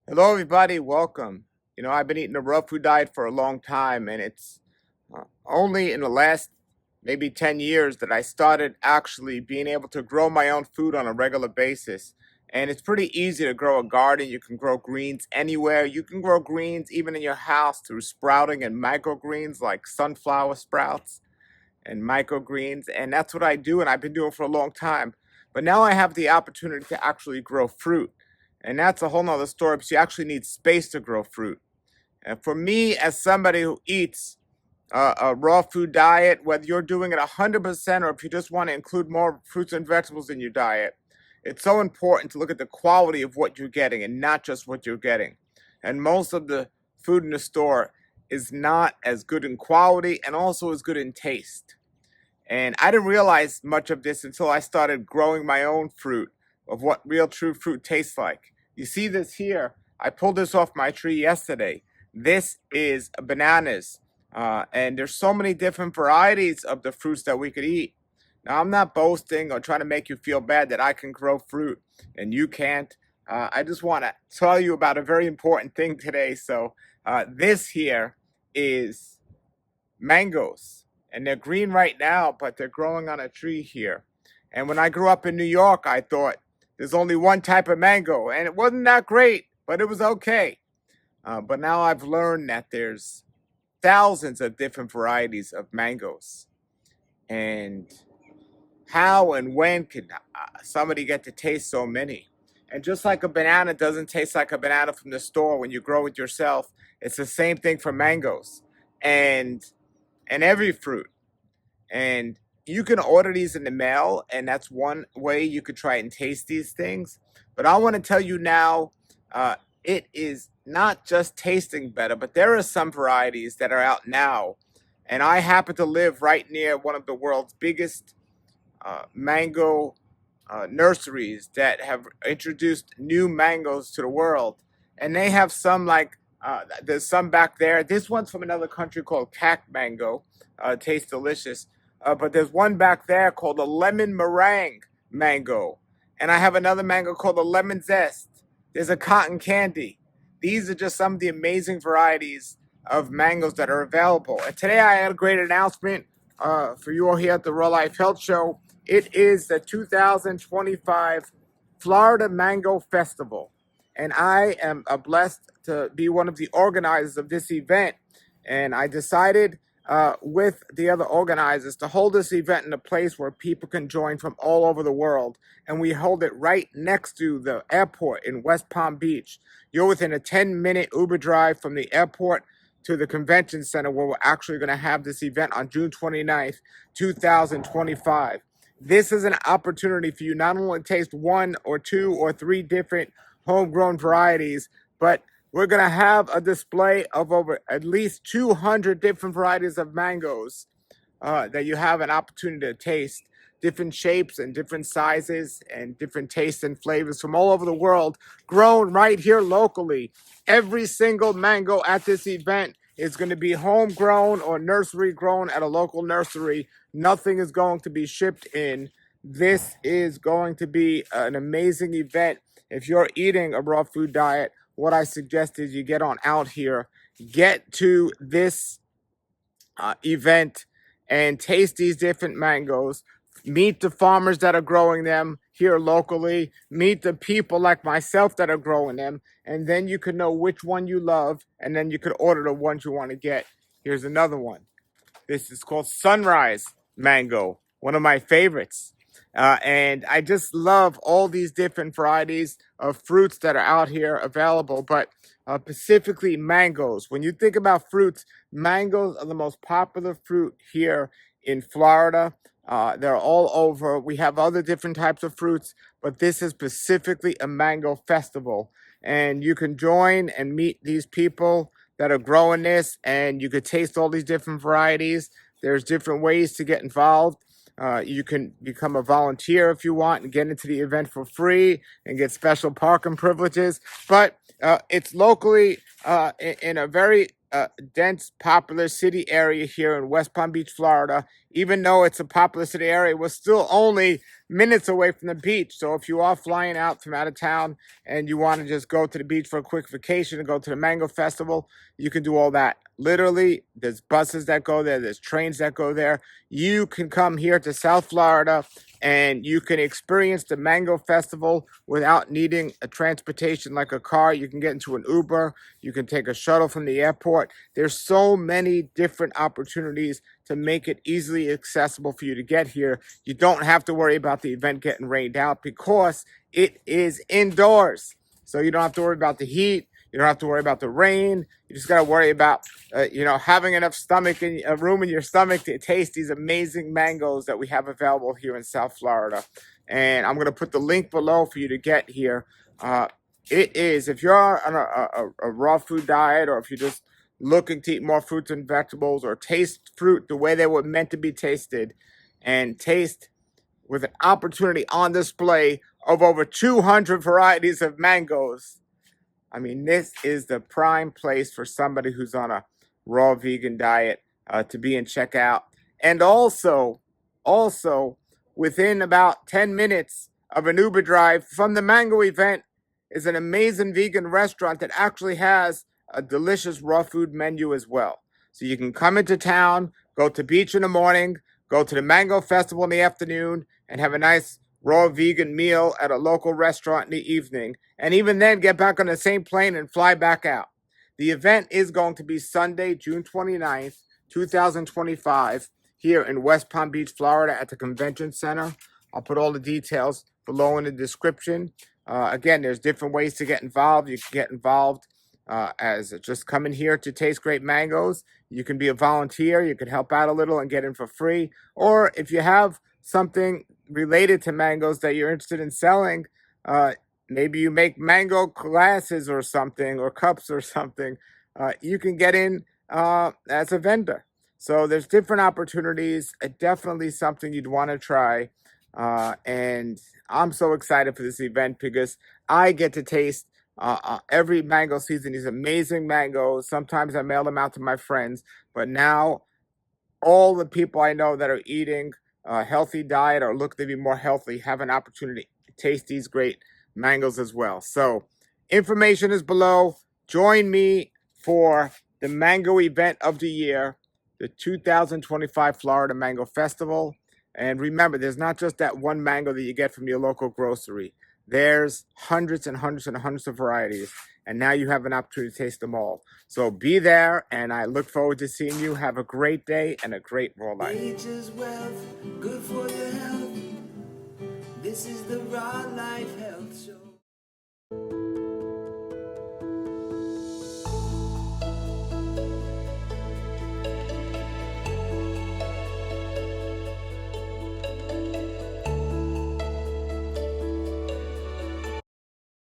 Hello, everybody. Welcome. I've been eating a raw food diet for a long time, and it's only in the last maybe 10 years that I started actually being able to grow my own food on a regular basis. And it's pretty easy to grow a garden. You can grow greens anywhere. You can grow greens even in your house through sprouting and microgreens like sunflower sprouts and microgreens. And that's what I do, and I've been doing for a long time. But now I have the opportunity to actually grow fruit. And that's a whole nother story because you actually need space to grow fruit. And for me, as somebody who eats a raw food diet, whether you're doing it 100% or if you just want to include more fruits and vegetables in your diet, it's so important to look at the quality of what you're getting and not just what you're getting. And most of the food in the store is not as good in quality and also as good in taste. And I didn't realize much of this until I started growing my own fruit, of what real true fruit tastes like. You see this here. I pulled this off my tree yesterday. This is bananas. And there's so many different varieties of the fruits that we could eat. Now, I'm not boasting or trying to make you feel bad that I can grow fruit and you can't. I just want to tell you about a very important thing today. So, this here is mangoes, and they're green right now, but they're growing on a tree here. And when I grew up in New York, I thought there's only one type of mango, and it wasn't that great, but it was okay. But now I've learned that there's thousands of different varieties of mangoes. And how and when can somebody get to taste so many? And just like a banana doesn't taste like a banana from the store when you grow it yourself, it's the same thing for mangoes and every fruit. And you can order these in the mail, and that's one way you could try and taste these things. But I want to tell you now, it is not just tasting better, but there are some varieties that are out now. And I happen to live right near one of the world's biggest mango nurseries that have introduced new mangoes to the world. And they have some there's some back there. This one's from another country called cac mango. Tastes delicious. But there's one back there called a lemon meringue mango. And I have another mango called a lemon zest. There's a cotton candy. These are just some of the amazing varieties of mangoes that are available. And today I had a great announcement for you all here at the Raw Life Health Show. It is the 2025 Florida Mango Festival. And I am blessed to be one of the organizers of this event. And I decided with the other organizers to hold this event in a place where people can join from all over the world. And we hold it right next to the airport in West Palm Beach. You're within a 10-minute Uber drive from the airport to the convention center where we're actually going to have this event on June 29th, 2025. This is an opportunity for you not only to taste one or two or three different homegrown varieties, but we're going to have a display of over at least 200 different varieties of mangoes that you have an opportunity to taste. Different shapes and different sizes and different tastes and flavors from all over the world, grown right here locally. Every single mango at this event is going to be homegrown or nursery grown at a local nursery. Nothing is going to be shipped in. This is going to be an amazing event. If you're eating a raw food diet, what I suggest is you get on out here, get to this event and taste these different mangoes. Meet the farmers that are growing them here locally. Meet the people like myself that are growing them. And then you can know which one you love. And then you could order the ones you want to get. Here's another one. This is called Sunrise Mango, one of my favorites. And I just love all these different varieties of fruits that are out here available, but specifically mangoes. When you think about fruits, mangoes are the most popular fruit here in Florida. They're all over. We have other different types of fruits, but this is specifically a mango festival. And you can join and meet these people that are growing this, and you could taste all these different varieties. There's different ways to get involved. You can become a volunteer if you want and get into the event for free and get special parking privileges. But it's locally in a very dense, popular city area here in West Palm Beach, Florida. Even though it's a popular city area, we're still only minutes away from the beach. So if you are flying out from out of town and you want to just go to the beach for a quick vacation and go to the Mango Festival, you can do all that. Literally, there's buses that go there, there's trains that go there. You can come here to South Florida and you can experience the Mango Festival without needing a transportation like a car. You can get into an Uber, you can take a shuttle from the airport. There's so many different opportunities to make it easily accessible for you to get here. You don't have to worry about the event getting rained out because it is indoors. So you don't have to worry about the heat. You don't have to worry about the rain. You just got to worry about, having enough room in your stomach to taste these amazing mangoes that we have available here in South Florida. And I'm going to put the link below for you to get here. It is, if you're on a raw food diet, or if you're just looking to eat more fruits and vegetables, or taste fruit the way they were meant to be tasted, and taste with an opportunity on display of over 200 varieties of mangoes. I mean, this is the prime place for somebody who's on a raw vegan diet to be and check out. And also, within about 10 minutes of an Uber drive from the mango event is an amazing vegan restaurant that actually has a delicious raw food menu as well. So you can come into town, go to beach in the morning, go to the Mango Festival in the afternoon, and have a nice raw vegan meal at a local restaurant in the evening, and even then get back on the same plane and fly back out. The event is going to be Sunday, June 29th, 2025, here in West Palm Beach, Florida at the Convention Center. I'll put all the details below in the description. Again, there's different ways to get involved. You can get involved as just coming here to taste great mangoes. You can be a volunteer. You can help out a little and get in for free. Or if you have something related to mangoes that you're interested in selling, maybe you make mango glasses or something, or cups or something, you can get in as a vendor. So there's different opportunities. Definitely something you'd want to try. And I'm so excited for this event because I get to taste every mango season these amazing mangoes. Sometimes I mail them out to my friends, but now all the people I know that are eating a healthy diet or look to be more healthy have an opportunity to taste these great mangoes as well. So information is below. Join me for the mango event of the year, the 2025 Florida Mango Festival. And remember, there's not just that one mango that you get from your local grocery. There's hundreds and hundreds and hundreds of varieties, and now you have an opportunity to taste them all. So be there, and I look forward to seeing you. Have a great day and a great raw life. Age is wealth, good for your health. This is the Raw Life Health Show.